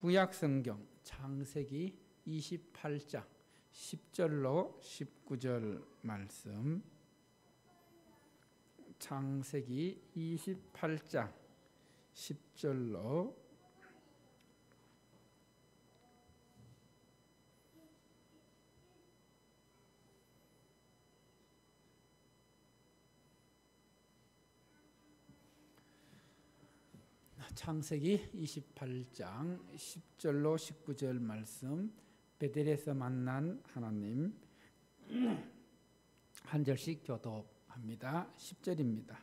구약성경 창세기 28장 10절로 19절 말씀. 창세기 28장 10절로 19절 말씀. 베델에서 만난 하나님. 한 절씩 교독합니다. 10절입니다.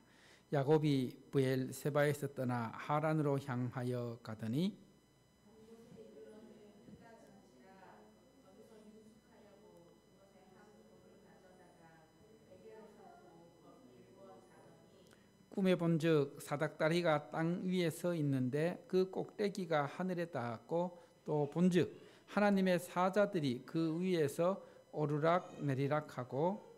야곱이 브엘세바에서 떠나 하란으로 향하여 가더니 꿈에 본즉 사닥다리가 땅 위에 서 있는데 그 꼭대기가 하늘에 닿았고, 또 본즉 하나님의 사자들이 그 위에서 오르락 내리락 하고,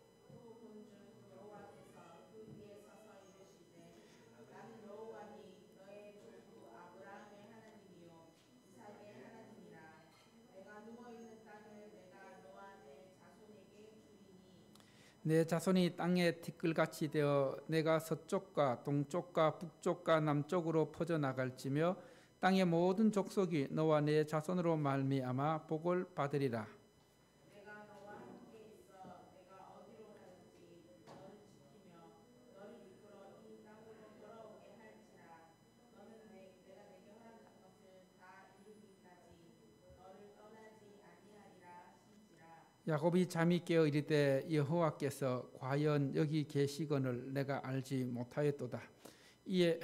내 자손이 땅에 티끌같이 되어 내가 서쪽과 동쪽과 북쪽과 남쪽으로 퍼져나갈지며 땅의 모든 족속이 너와 내 자손으로 말미암아 복을 받으리라. 내가 너와 함께 있어 내가 어디로 가든지 너를 지키며 너를 이끌어 이 땅으로 돌아오게 할지라. 너는 내가 내게 허락한 것을 다 이루기까지 너를 떠나지 아니하리라 신지라. 야곱이 잠이 깨어 이르되 여호와께서 과연 여기 계시거늘 내가 알지 못하였도다. 이에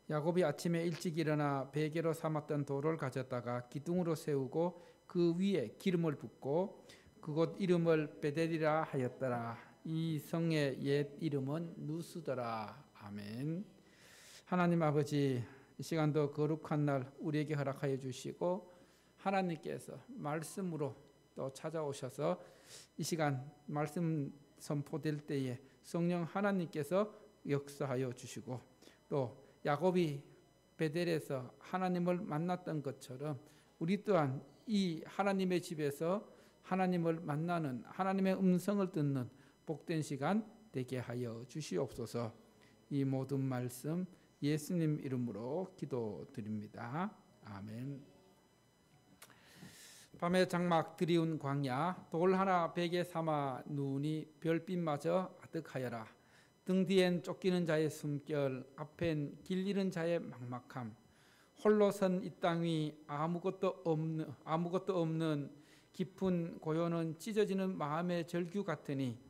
야곱이 아침에 일찍 일어나 베개로 삼았던 돌을 가졌다가 기둥으로 세우고 그 위에 기름을 붓고 그곳 이름을 베델이라 하였더라. 이 성의 옛 이름은 누스더라. 아멘. 하나님 아버지, 이 시간도 거룩한 날 우리에게 허락하여 주시고 하나님께서 말씀으로 또 찾아오셔서 이 시간 말씀 선포될 때에 성령 하나님께서 역사하여 주시고, 또 야곱이 베델에서 하나님을 만났던 것처럼 우리 또한 이 하나님의 집에서 하나님을 만나는, 하나님의 음성을 듣는 복된 시간 되게 하여 주시옵소서. 이 모든 말씀 예수님 이름으로 기도드립니다. 아멘. 밤에 장막 드리운 광야, 돌 하나 베개 삼아 누우니 별빛마저 아득하여라. 등 뒤엔 쫓기는 자의 숨결, 앞엔 길 잃은 자의 막막함. 홀로 선 이 땅이 아무것도 없는 깊은 고요는 찢어지는 마음의 절규 같으니,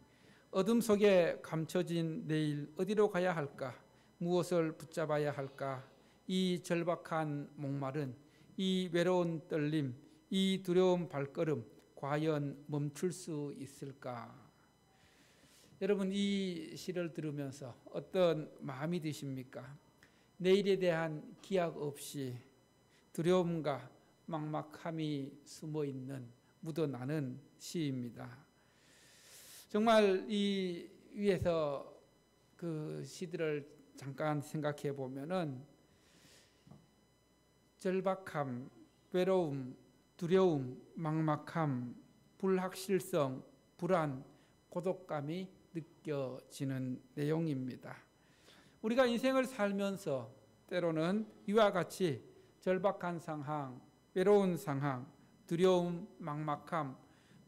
어둠 속에 감춰진 내일 어디로 가야 할까? 무엇을 붙잡아야 할까? 이 절박한 목마른, 이 외로운 떨림, 이 두려운 발걸음 과연 멈출 수 있을까? 여러분, 이 시를 들으면서 어떤 마음이 드십니까? 내일에 대한 기약 없이 두려움과 막막함이 숨어있는, 묻어나는 시입니다. 정말 이 위에서 그 시들을 잠깐 생각해 보면은 절박함, 외로움, 두려움, 막막함, 불확실성, 불안, 고독감이 느껴지는 내용입니다. 우리가 인생을 살면서 때로는 이와 같이 절박한 상황, 외로운 상황, 두려움, 막막함,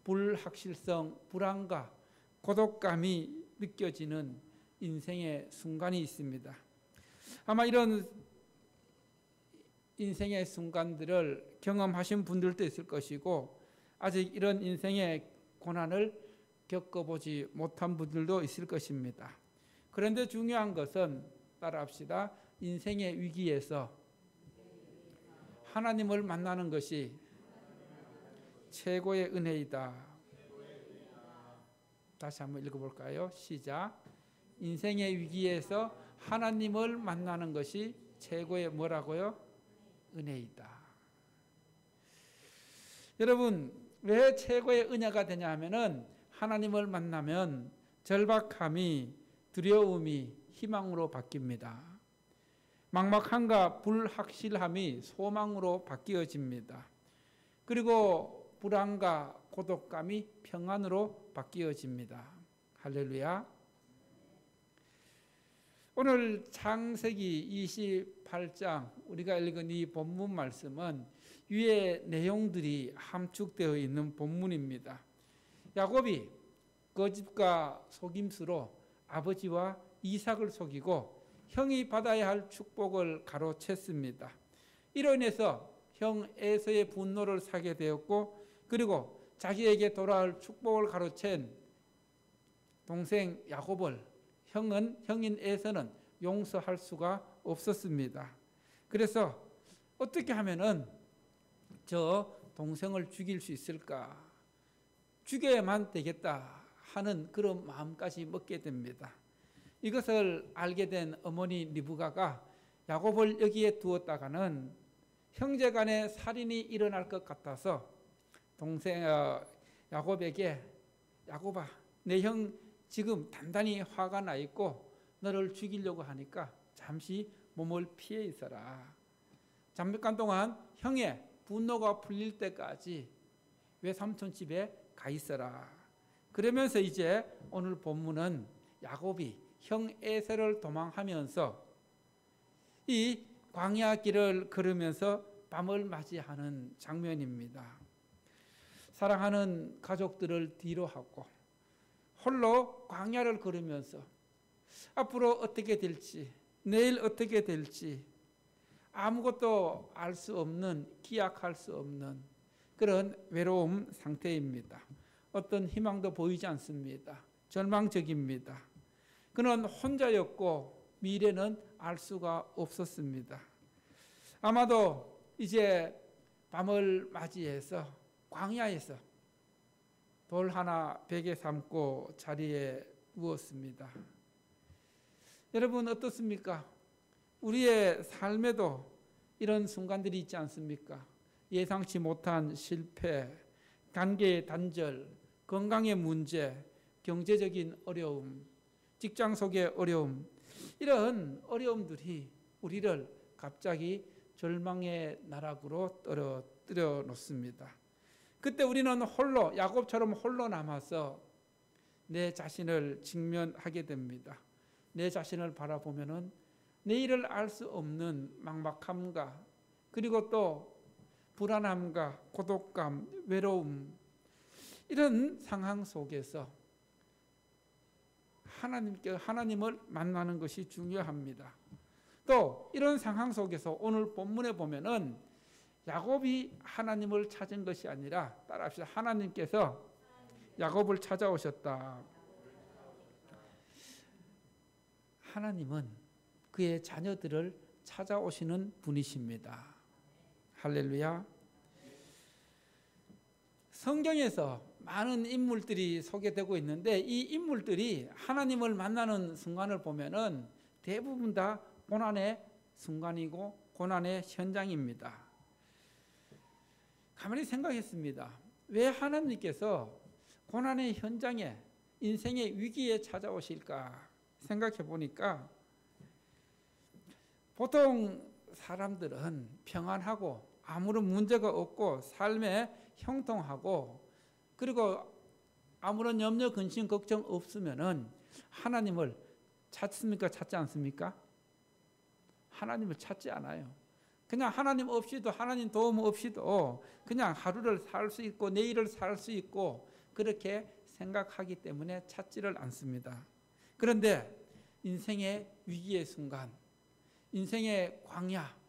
불확실성, 불안과 고독감이 느껴지는 인생의 순간이 있습니다. 아마 이런 인생의 순간들을 경험하신 분들도 있을 것이고, 아직 이런 인생의 고난을 겪어보지 못한 분들도 있을 것입니다. 그런데 중요한 것은, 따라합시다. 인생의 위기에서 하나님을 만나는 것이 최고의 은혜이다. 다시 한번 읽어볼까요? 시작. 인생의 위기에서 하나님을 만나는 것이 최고의 뭐라고요? 은혜이다. 여러분, 왜 최고의 은혜가 되냐 하면은 하나님을 만나면 절박함이 두려움이 희망으로 바뀝니다. 막막함과 불확실함이 소망으로 바뀌어집니다. 그리고 불안과 고독감이 평안으로 바뀌어집니다. 할렐루야. 오늘 창세기 28장 우리가 읽은 이 본문 말씀은 위의 내용들이 함축되어 있는 본문입니다. 야곱이 거짓과 속임수로 아버지와 이삭을 속이고 형이 받아야 할 축복을 가로챘습니다. 이로 인해서 형 에서의 분노를 사게 되었고, 그리고 자기에게 돌아올 축복을 가로챈 동생 야곱을 형인 에서는 용서할 수가 없었습니다. 그래서 어떻게 하면은 저 동생을 죽일 수 있을까? 죽여야만 되겠다 하는 그런 마음까지 먹게 됩니다. 이것을 알게 된 어머니 리브가가 야곱을 여기에 두었다가는 형제 간에 살인이 일어날 것 같아서 동생 야곱에게, 야곱아, 내 형 지금 단단히 화가 나 있고 너를 죽이려고 하니까 잠시 몸을 피해 있어라. 잠깐 동안 형의 분노가 풀릴 때까지 외삼촌 집에 가 있어라. 그러면서 이제 오늘 본문은 야곱이 형 에서를 도망하면서 이 광야 길을 걸으면서 밤을 맞이하는 장면입니다. 사랑하는 가족들을 뒤로 하고 홀로 광야를 걸으면서 앞으로 어떻게 될지, 내일 어떻게 될지 아무것도 알 수 없는, 기약할 수 없는 그런 외로움 상태입니다. 어떤 희망도 보이지 않습니다. 절망적입니다. 그는 혼자였고 미래는 알 수가 없었습니다. 아마도 이제 밤을 맞이해서 광야에서 돌 하나 베개 삼고 자리에 누웠습니다. 여러분 어떻습니까? 우리의 삶에도 이런 순간들이 있지 않습니까? 예상치 못한 실패, 관계의 단절, 건강의 문제, 경제적인 어려움, 직장 속의 어려움, 이런 어려움들이 우리를 갑자기 절망의 나락으로 떨어뜨려 놓습니다. 그때 우리는 홀로, 야곱처럼 홀로 남아서 내 자신을 직면하게 됩니다. 내 자신을 바라보면은 내일을 알 수 없는 막막함과 그리고 또 불안함과 고독감, 외로움, 이런 상황 속에서 하나님을 만나는 것이 중요합니다. 또 이런 상황 속에서 오늘 본문에 보면은 야곱이 하나님을 찾은 것이 아니라, 따라합시다, 하나님께서 야곱을 찾아오셨다. 하나님은 그의 자녀들을 찾아오시는 분이십니다. 할렐루야. 성경에서 많은 인물들이 소개되고 있는데 이 인물들이 하나님을 만나는 순간을 보면은 대부분 다 고난의 순간이고 고난의 현장입니다. 가만히 생각했습니다. 왜 하나님께서 고난의 현장에, 인생의 위기에 찾아오실까 생각해 보니까 보통 사람들은 평안하고 아무런 문제가 없고 삶에 형통하고 그리고 아무런 염려, 근심, 걱정 없으면은 하나님을 찾습니까? 찾지 않습니까? 하나님을 찾지 않아요. 그냥 하나님 없이도, 하나님 도움 없이도 그냥 하루를 살 수 있고 내일을 살 수 있고 그렇게 생각하기 때문에 찾지를 않습니다. 그런데 인생의 위기의 순간, 인생의 광야,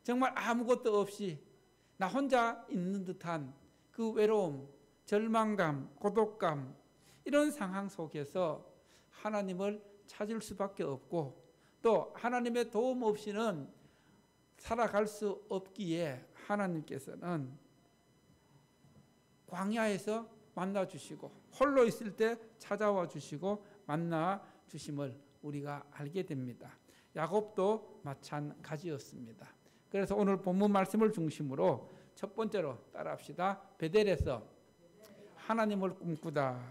정말 아무것도 없이 나 혼자 있는 듯한 그 외로움, 절망감, 고독감, 이런 상황 속에서 하나님을 찾을 수밖에 없고 또 하나님의 도움 없이는 살아갈 수 없기에 하나님께서는 광야에서 만나 주시고 홀로 있을 때 찾아와 주시고 만나 주심을 우리가 알게 됩니다. 야곱도 마찬가지였습니다. 그래서 오늘 본문 말씀을 중심으로 첫 번째로 따라합시다. 베델에서 하나님을 꿈꾸다.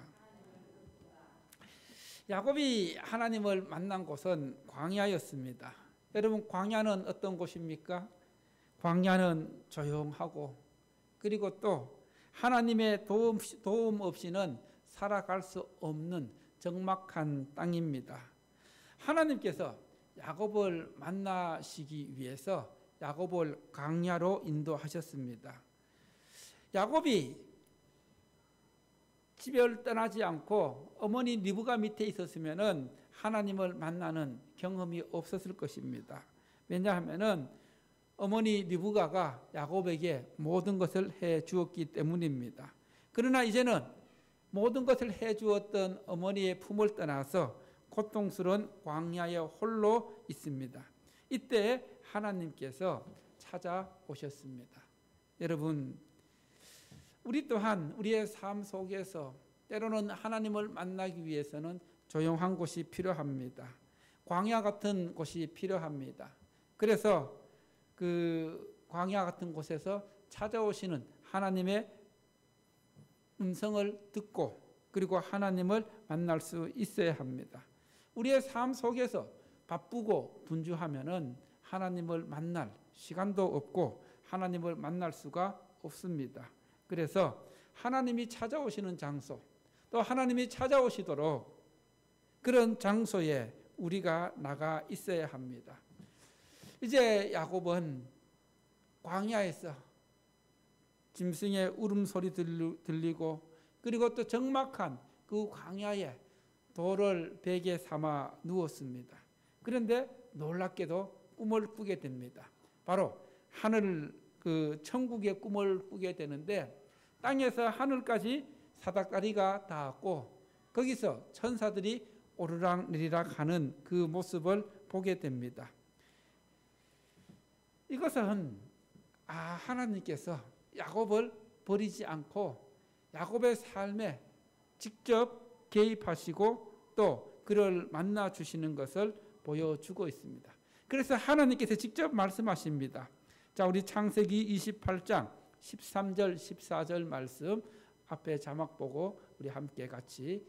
야곱이 하나님을 만난 곳은 광야였습니다. 여러분, 광야는 어떤 곳입니까? 광야는 조용하고, 그리고 또 하나님의 도움 없이는 살아갈 수 없는 적막한 땅입니다. 하나님께서 야곱을 만나시기 위해서 야곱을 광야로 인도하셨습니다. 야곱이 집을 떠나지 않고 어머니 리브가 밑에 있었으면 하나님을 만나는 경험이 없었을 것입니다. 왜냐하면 어머니 리브가가 야곱에게 모든 것을 해 주었기 때문입니다. 그러나 이제는 모든 것을 해 주었던 어머니의 품을 떠나서 고통스러운 광야에 홀로 있습니다. 이때 하나님께서 찾아오셨습니다. 여러분, 우리 또한 우리의 삶 속에서 때로는 하나님을 만나기 위해서는 조용한 곳이 필요합니다. 광야 같은 곳이 필요합니다. 그래서 그 광야 같은 곳에서 찾아오시는 하나님의 음성을 듣고 그리고 하나님을 만날 수 있어야 합니다. 우리의 삶 속에서 바쁘고 분주하면은 하나님을 만날 시간도 없고 하나님을 만날 수가 없습니다. 그래서 하나님이 찾아오시는 장소, 또 하나님이 찾아오시도록 그런 장소에 우리가 나가 있어야 합니다. 이제 야곱은 광야에서 짐승의 울음소리 들리고 그리고 또 적막한 그 광야에 돌을 베개 삼아 누웠습니다. 그런데 놀랍게도 꿈을 꾸게 됩니다. 바로 하늘 그 천국의 꿈을 꾸게 되는데 땅에서 하늘까지 사닥다리가 닿았고 거기서 천사들이 오르락내리락 하는 그 모습을 보게 됩니다. 이것은 하나님께서 야곱을 버리지 않고 야곱의 삶에 직접 개입하시고 또 그를 만나 주시는 것을 보여주고 있습니다. 그래서 하나님께서 직접 말씀하십니다. 자, 우리 창세기 28장 13절 14절 말씀 앞에 자막 보고 우리 함께 같이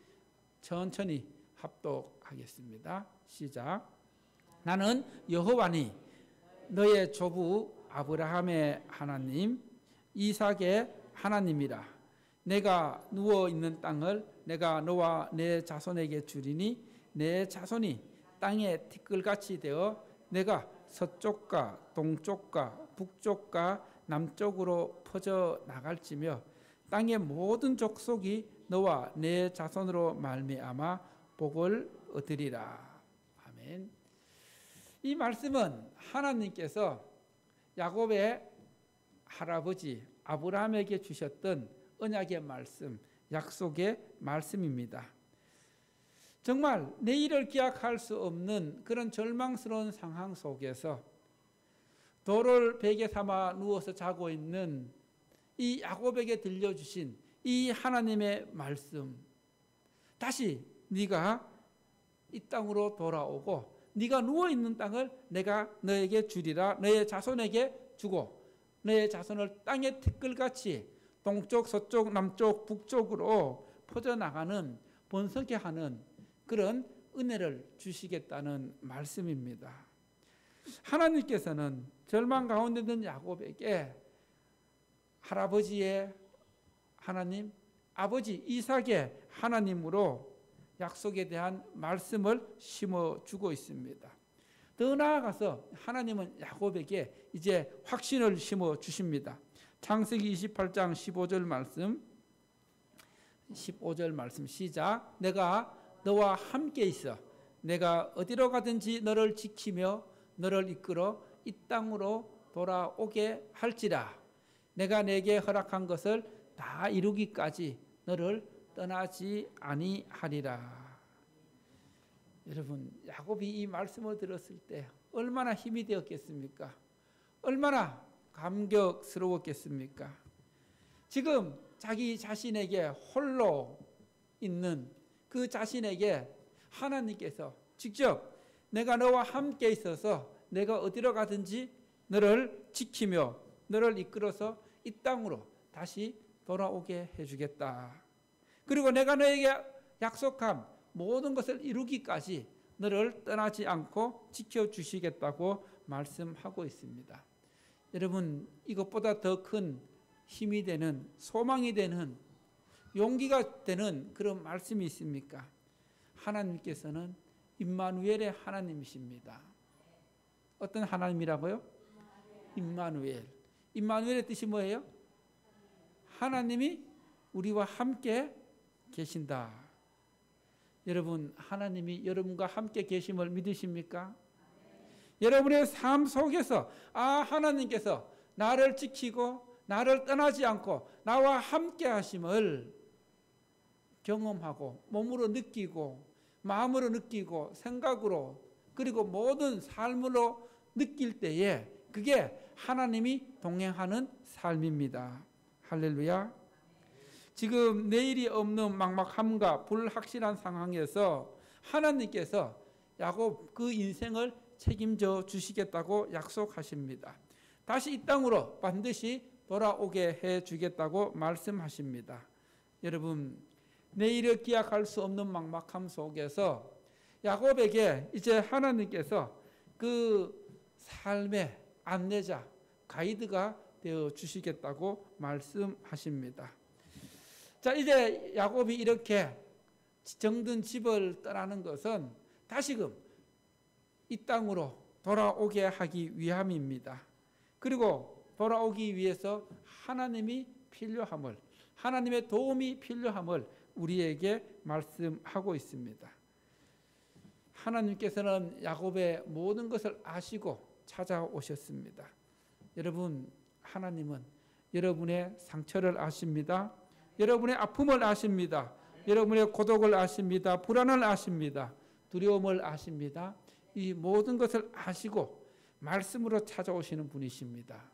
천천히 합독하겠습니다. 시작. 나는 여호와니 너의 조부 아브라함의 하나님 이삭의 하나님이라. 내가 누워 있는 땅을 내가 너와 내 자손에게 주리니 내 자손이 땅의 티끌같이 되어 내가 서쪽과 동쪽과 북쪽과 남쪽으로 퍼져 나갈지며 땅의 모든 족속이 너와 내 자손으로 말미암아 복을 얻으리라. 아멘. 이 말씀은 하나님께서 야곱의 할아버지 아브라함에게 주셨던 언약의 말씀, 약속의 말씀입니다. 정말 내일을 기약할 수 없는 그런 절망스러운 상황 속에서 돌을 베개 삼아 누워서 자고 있는 이 야곱에게 들려주신 이 하나님의 말씀, 다시 네가 이 땅으로 돌아오고 네가 누워있는 땅을 내가 너에게 주리라. 너의 자손에게 주고 너의 자손을 땅의 티끌같이 동쪽, 서쪽, 남쪽, 북쪽으로 퍼져나가는 번성케 하는 그런 은혜를 주시겠다는 말씀입니다. 하나님께서는 절망 가운데 있는 야곱에게 할아버지의 하나님, 아버지 이삭의 하나님으로 약속에 대한 말씀을 심어주고 있습니다. 더 나아가서 하나님은 야곱에게 이제 확신을 심어주십니다. 창세기 28장 15절 말씀 15절 말씀 시작. 내가 너와 함께 있어 내가 어디로 가든지 너를 지키며 너를 이끌어 이 땅으로 돌아오게 할지라. 내가 내게 허락한 것을 다 이루기까지 너를 떠나지 아니하리라. 여러분, 야곱이 이 말씀을 들었을 때 얼마나 힘이 되었겠습니까? 얼마나 감격스러웠겠습니까? 지금 자기 자신에게 홀로 있는 그 자신에게 하나님께서 직접 내가 너와 함께 있어서 내가 어디로 가든지 너를 지키며 너를 이끌어서 이 땅으로 다시 돌아오게 해주겠다. 그리고 내가 너에게 약속한 모든 것을 이루기까지 너를 떠나지 않고 지켜주시겠다고 말씀하고 있습니다. 여러분, 이것보다 더 큰 힘이 되는, 소망이 되는, 용기가 되는 그런 말씀이 있습니까? 하나님께서는 임마누엘의 하나님이십니다. 어떤 하나님이라고요? 임마누엘. 임마누엘의 뜻이 뭐예요? 하나님이 우리와 함께 계신다. 여러분, 하나님이 여러분과 함께 계심을 믿으십니까? 여러분의 삶 속에서 하나님께서 나를 지키고 나를 떠나지 않고 나와 함께 하심을 경험하고 몸으로 느끼고 마음으로 느끼고 생각으로 그리고 모든 삶으로 느낄 때에 그게 하나님이 동행하는 삶입니다. 할렐루야. 지금 내일이 없는 막막함과 불확실한 상황에서 하나님께서 야곱 그 인생을 책임져 주시겠다고 약속하십니다. 다시 이 땅으로 반드시 돌아오게 해 주겠다고 말씀하십니다. 여러분, 내일을 기약할 수 없는 막막함 속에서 야곱에게 이제 하나님께서 그 삶의 안내자, 가이드가 되어 주시겠다고 말씀하십니다. 자, 이제 야곱이 이렇게 정든 집을 떠나는 것은 다시금 이 땅으로 돌아오게 하기 위함입니다. 그리고 돌아오기 위해서 하나님이 필요함을, 하나님의 도움이 필요함을 우리에게 말씀하고 있습니다. 하나님께서는 야곱의 모든 것을 아시고 찾아오셨습니다. 여러분, 하나님은 여러분의 상처를 아십니다. 여러분의 아픔을 아십니다. 여러분의 고독을 아십니다. 불안을 아십니다. 두려움을 아십니다. 이 모든 것을 아시고 말씀으로 찾아오시는 분이십니다.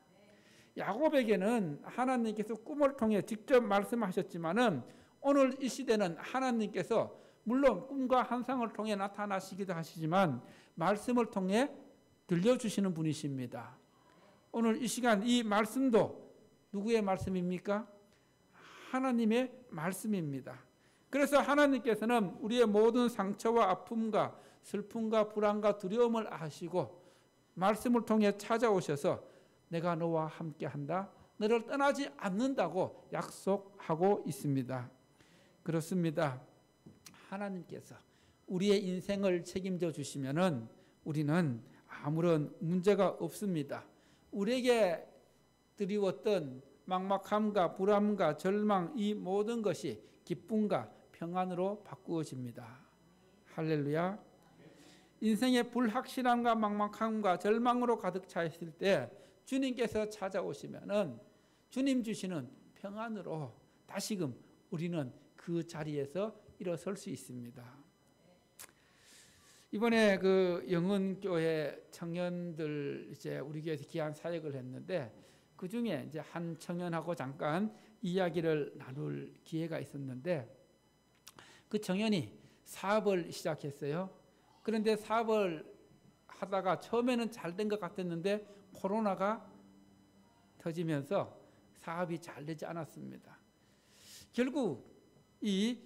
야곱에게는 하나님께서 꿈을 통해 직접 말씀하셨지만은 오늘 이 시대는 하나님께서 물론 꿈과 환상을 통해 나타나시기도 하시지만 말씀을 통해 들려주시는 분이십니다. 오늘 이 시간 이 말씀도 누구의 말씀입니까? 하나님의 말씀입니다. 그래서 하나님께서는 우리의 모든 상처와 아픔과 슬픔과 불안과 두려움을 아시고 말씀을 통해 찾아오셔서 내가 너와 함께한다, 너를 떠나지 않는다고 약속하고 있습니다. 그렇습니다. 하나님께서 우리의 인생을 책임져 주시면은 우리는 아무런 문제가 없습니다. 우리에게 드리웠던 막막함과 불안과 절망, 이 모든 것이 기쁨과 평안으로 바꾸어집니다. 할렐루야. 인생의 불확실함과 막막함과 절망으로 가득 차 있을 때 주님께서 찾아오시면은 주님 주시는 평안으로 다시금 우리는 그 자리에서 일어설 수 있습니다. 이번에 그 영은교회 청년들 이제 우리 교회에서 귀한 사역을 했는데 그 중에 이제 한 청년하고 잠깐 이야기를 나눌 기회가 있었는데 그 청년이 사업을 시작했어요. 그런데 사업을 하다가 처음에는 잘 된 것 같았는데 코로나가 터지면서 사업이 잘 되지 않았습니다. 결국 이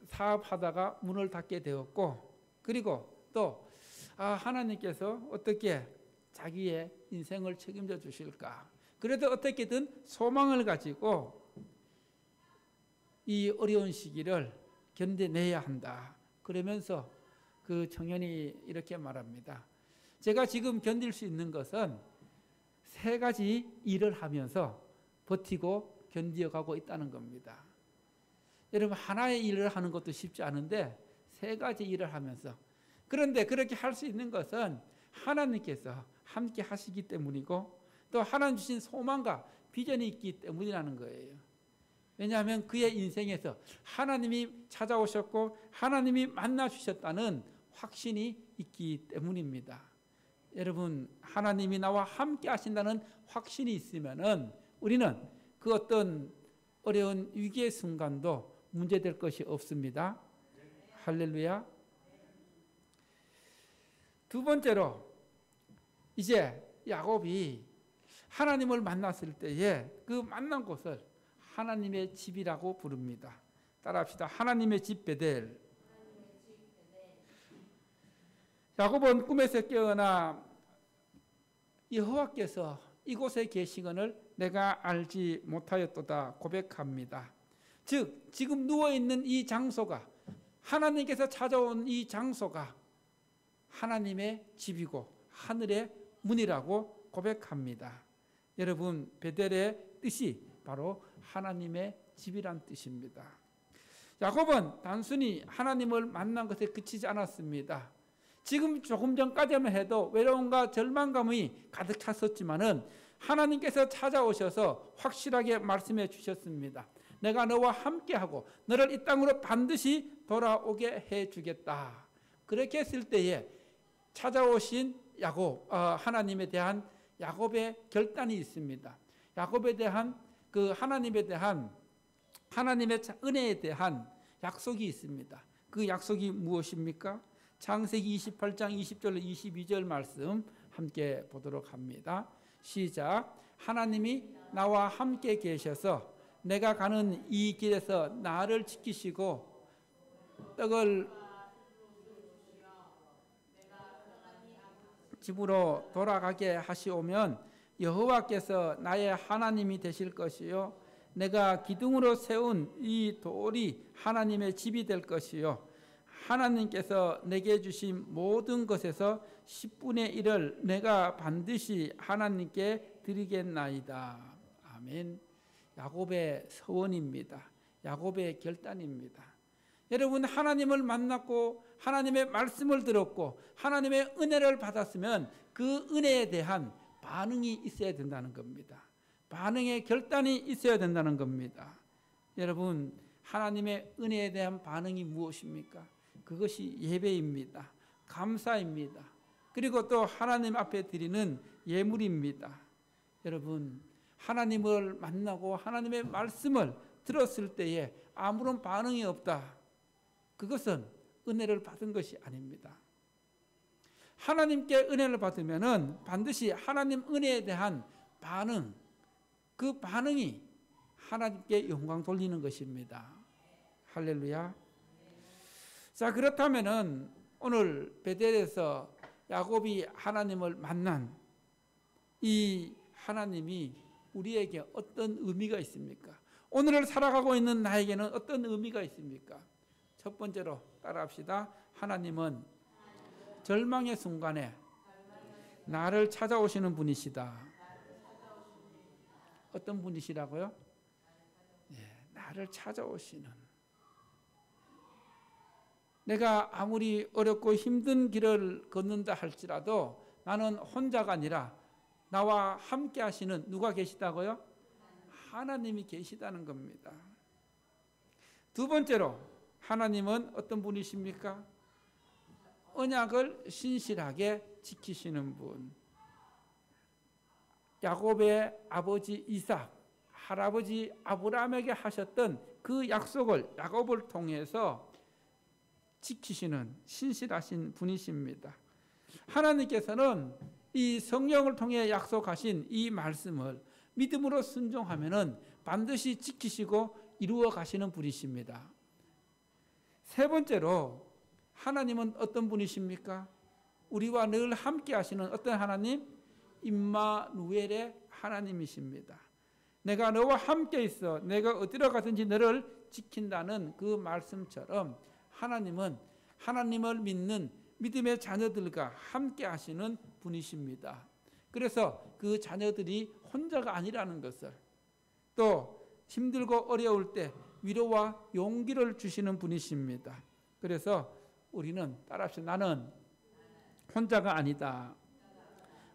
사업하다가 문을 닫게 되었고 그리고 또 하나님께서 어떻게 자기의 인생을 책임져 주실까? 그래도 어떻게든 소망을 가지고 이 어려운 시기를 견뎌내야 한다. 그러면서 그 청년이 이렇게 말합니다. 제가 지금 견딜 수 있는 것은 세 가지 일을 하면서 버티고 견디어가고 있다는 겁니다. 여러분, 하나의 일을 하는 것도 쉽지 않은데 세 가지 일을 하면서, 그런데 그렇게 할 수 있는 것은 하나님께서 함께 하시기 때문이고 또 하나님 주신 소망과 비전이 있기 때문이라는 거예요. 왜냐하면 그의 인생에서 하나님이 찾아오셨고 하나님이 만나 주셨다는 확신이 있기 때문입니다. 여러분, 하나님이 나와 함께 하신다는 확신이 있으면은 우리는 그 어떤 어려운 위기의 순간도 문제될 것이 없습니다. 할렐루야. 두 번째로, 이제 야곱이 하나님을 만났을 때에 그 만난 곳을 하나님의 집이라고 부릅니다. 따라합시다. 하나님의 집 베델. 야곱은 꿈에서 깨어나 여호와께서 이곳에 계시거늘 내가 알지 못하였도다 고백합니다. 즉 지금 누워있는 이 장소가, 하나님께서 찾아온 이 장소가 하나님의 집이고 하늘의 문이라고 고백합니다. 여러분, 베델의 뜻이 바로 하나님의 집이란 뜻입니다. 야곱은 단순히 하나님을 만난 것에 그치지 않았습니다. 지금 조금 전까지만 해도 외로움과 절망감이 가득 찼었지만은 하나님께서 찾아오셔서 확실하게 말씀해 주셨습니다. 내가 너와 함께하고 너를 이 땅으로 반드시 돌아오게 해주겠다. 그렇게 했을 때에 찾아오신 야곱, 하나님에 대한 야곱의 결단이 있습니다. 야곱에 대한 그 하나님에 대한 하나님의 은혜에 대한 약속이 있습니다. 그 약속이 무엇입니까? 창세기 28장 20절 22절 말씀 함께 보도록 합니다. 시작. 하나님이 나와 함께 계셔서 내가 가는 이 길에서 나를 지키시고 떡을 집으로 돌아가게 하시오면 여호와께서 나의 하나님이 되실 것이요 내가 기둥으로 세운 이 돌이 하나님의 집이 될 것이요 하나님께서 내게 주신 모든 것에서 10분의 1을 내가 반드시 하나님께 드리겠나이다. 아멘. 야곱의 서원입니다. 야곱의 결단입니다. 여러분, 하나님을 만났고 하나님의 말씀을 들었고 하나님의 은혜를 받았으면 그 은혜에 대한 반응이 있어야 된다는 겁니다. 반응의 결단이 있어야 된다는 겁니다. 여러분, 하나님의 은혜에 대한 반응이 무엇입니까? 그것이 예배입니다. 감사입니다. 그리고 또 하나님 앞에 드리는 예물입니다. 여러분, 하나님을 만나고 하나님의 말씀을 들었을 때에 아무런 반응이 없다. 그것은 은혜를 받은 것이 아닙니다. 하나님께 은혜를 받으면은 반드시 하나님 은혜에 대한 반응, 그 반응이 하나님께 영광 돌리는 것입니다. 할렐루야. 자, 그렇다면은 오늘 베델에서 야곱이 하나님을 만난 이 하나님이 우리에게 어떤 의미가 있습니까? 오늘을 살아가고 있는 나에게는 어떤 의미가 있습니까? 첫 번째로 따라합시다. 하나님은 절망의 순간에 나를 찾아오시는 분이시다. 어떤 분이시라고요? 나를 찾아오시는. 내가 아무리 어렵고 힘든 길을 걷는다 할지라도 나는 혼자가 아니라 나와 함께 하시는 누가 계시다고요? 하나님이 계시다는 겁니다. 두 번째로 하나님은 어떤 분이십니까? 언약을 신실하게 지키시는 분. 야곱의 아버지 이삭, 할아버지 아브라함에게 하셨던 그 약속을 야곱을 통해서 지키시는 신실하신 분이십니다. 하나님께서는 이 성령을 통해 약속하신 이 말씀을 믿음으로 순종하면은 반드시 지키시고 이루어 가시는 분이십니다. 세 번째로 하나님은 어떤 분이십니까? 우리와 늘 함께 하시는 어떤 하나님? 임마누엘의 하나님이십니다. 내가 너와 함께 있어 내가 어디로 가든지 너를 지킨다는 그 말씀처럼 하나님은 하나님을 믿는 믿음의 자녀들과 함께 하시는 분이십니다. 그래서 그 자녀들이 혼자가 아니라는 것을, 또 힘들고 어려울 때 위로와 용기를 주시는 분이십니다. 그래서 우리는 따라합시다. 나는 혼자가 아니다.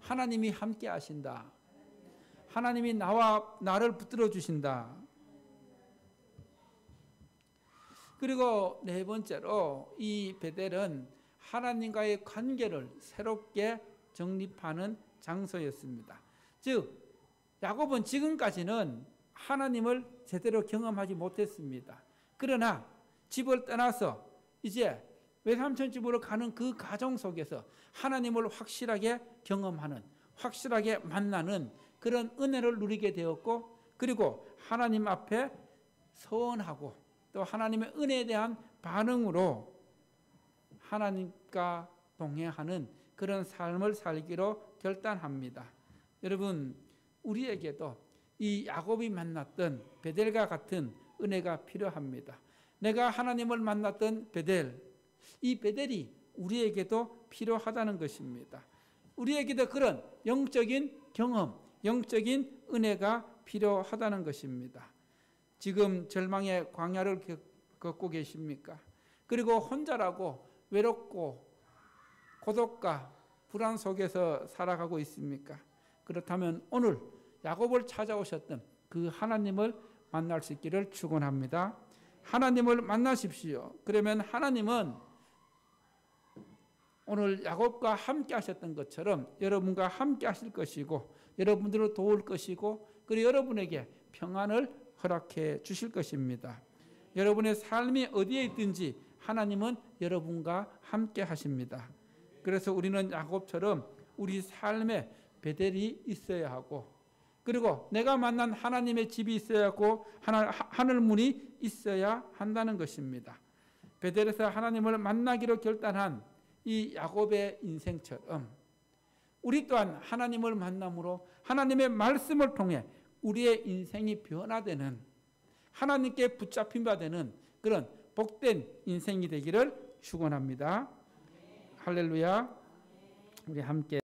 하나님이 함께 하신다. 하나님이 나를 붙들어 주신다. 그리고 네 번째로 이 베델은 하나님과의 관계를 새롭게 정립하는 장소였습니다. 즉 야곱은 지금까지는 하나님을 제대로 경험하지 못했습니다. 그러나 집을 떠나서 이제 외삼촌 집으로 가는 그 과정 속에서 하나님을 확실하게 경험하는, 확실하게 만나는 그런 은혜를 누리게 되었고, 그리고 하나님 앞에 서원하고 또 하나님의 은혜에 대한 반응으로 하나님과 동행하는 그런 삶을 살기로 결단합니다. 여러분, 우리에게도 이 야곱이 만났던 베델과 같은 은혜가 필요합니다. 내가 하나님을 만났던 베델, 이 베델이 우리에게도 필요하다는 것입니다. 우리에게도 그런 영적인 경험, 영적인 은혜가 필요하다는 것입니다. 지금 절망의 광야를 걷고 계십니까? 그리고 혼자라고 외롭고 고독과 불안 속에서 살아가고 있습니까? 그렇다면 오늘 야곱을 찾아오셨던 그 하나님을 만날 수 있기를 축원합니다. 하나님을 만나십시오. 그러면 하나님은 오늘 야곱과 함께 하셨던 것처럼 여러분과 함께 하실 것이고 여러분들을 도울 것이고 그리고 여러분에게 평안을 허락해 주실 것입니다. 여러분의 삶이 어디에 있든지 하나님은 여러분과 함께 하십니다. 그래서 우리는 야곱처럼 우리 삶에 베델이 있어야 하고 그리고 내가 만난 하나님의 집이 있어야 하고 하늘문이 있어야 한다는 것입니다. 베델에서 하나님을 만나기로 결단한 이 야곱의 인생처럼 우리 또한 하나님을 만남으로 하나님의 말씀을 통해 우리의 인생이 변화되는 하나님께 붙잡힌 바 되는 그런 복된 인생이 되기를 축원합니다. 할렐루야. 우리 함께